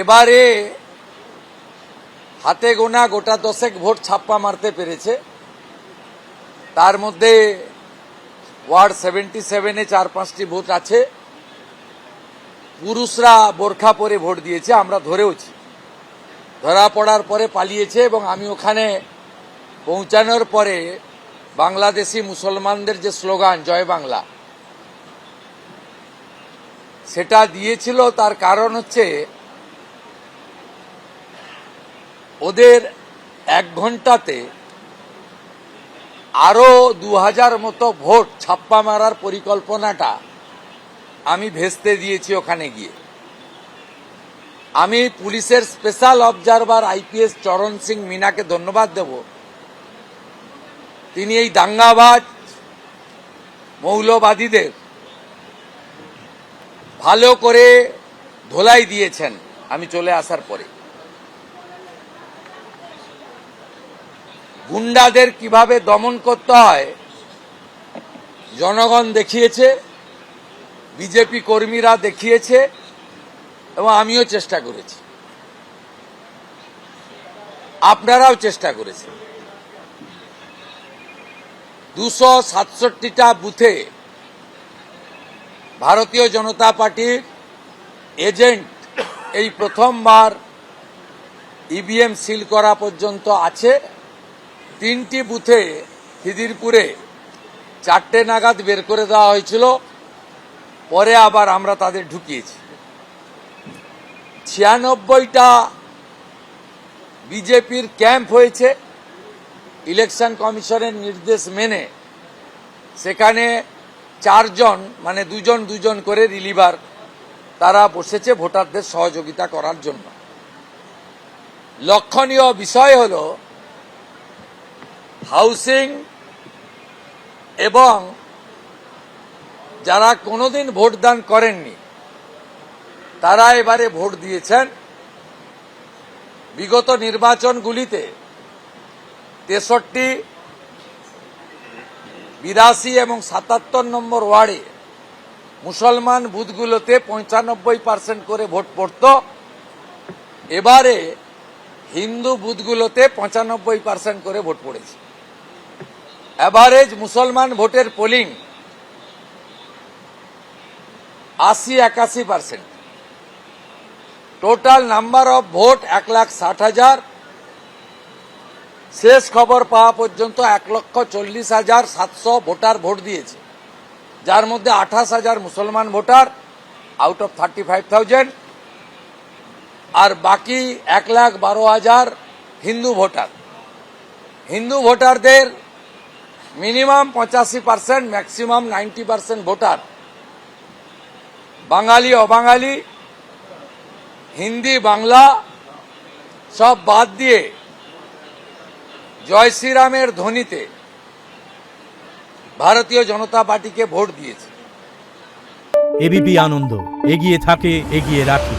এবারে হাতে গোনা গোটা 10 ভোট ছাপ্পা মারতে পেরেছে। তার মধ্যে ওয়ার্ড 77-এ 4-5টি ভোট আছে। পুরুষরা বোরখা পরে ভোট দিয়েছে, আমরা ধরেওছি। ধরা পড়ার পরে পালিয়েছে এবং আমি ওখানে পৌঁছানোর পরে বাংলাদেশি মুসলমানদের যে স্লোগান জয় বাংলা সেটা দিয়েছিল। তার কারণ হচ্ছে ওদের 1 ঘন্টাতে আরো 2000 মতো ভোট ছাপ্পা মারার পরিকল্পনাটা আমি ভেস্তে দিয়েছি ওখানে গিয়ে। আমি পুলিশের স্পেশাল অবজারভার আইপিএস চরণ সিং মিনাকে ধন্যবাদ দেব। তিনি এই দাঙ্গাবাজ মৌলবাদীদের ভালো করে ধোলাই দিয়েছেন আমি চলে আসার পরে। গুন্ডাদের কিভাবে দমন করতে হয় জনগণ দেখিয়েছে, বিজেপি কর্মীরা দেখিয়েছে এবং আমিও চেষ্টা করেছি, আপনারাও চেষ্টা করেছেন। 267টা বুথে ভারতীয় জনতা পার্টির এজেন্ট এই প্রথমবার ইভিএম সিল করা পর্যন্ত আছে। 3টি বুথে খিদিরপুরে 4টে নাগাদ বের করে দেওয়া হয়েছিল, পরে আবার আমরা তাদের ঢুকিয়েছি। 96টা বিজেপির ক্যাম্প হয়েছে ইলেকশন কমিশনের নির্দেশ মেনে। সেখানে 4 জন মানে 2 জন করে রিলিভার তারা বসেছে ভোটারদের সহযোগিতা করার জন্য। লক্ষণীয় বিষয় হল হাউসিং এবং যারা কোনোদিন ভোটদান করেননি তারা এবারে ভোট দিয়েছেন। বিগত নির্বাচনগুলিতে 63, 82 এবং 77 নম্বর ওয়ার্ডে মুসলমান বুথগুলোতে 95% করে ভোট পড়ত। এবারে হিন্দু বুথগুলোতে 95% করে ভোট পড়েছে। এভারেজ মুসলমান ভোটের polling 80-81%। Total number of vote 1,60,000। শেষ খবর পাওয়া পর্যন্ত 1,40,700 ভোটার ভোট দিয়েছে, যার মধ্যে 28,000 মুসলমান ভোটার আউট অফ 35,000 আর বাকি 1,12,000 হিন্দু ভোটার। হিন্দু ভোটারদের মিনিমাম 85%, ম্যাক্সিমাম 90% ভোটার বাঙালি অবাঙালি হিন্দি বাংলা সব বাদ দিয়ে জয় শ্রীরামের ধ্বনিতে ভারতীয় জনতা পার্টিকে ভোট দিয়েছে। এবিপি আনন্দ এগিয়ে থাকে, এগিয়ে রাখে।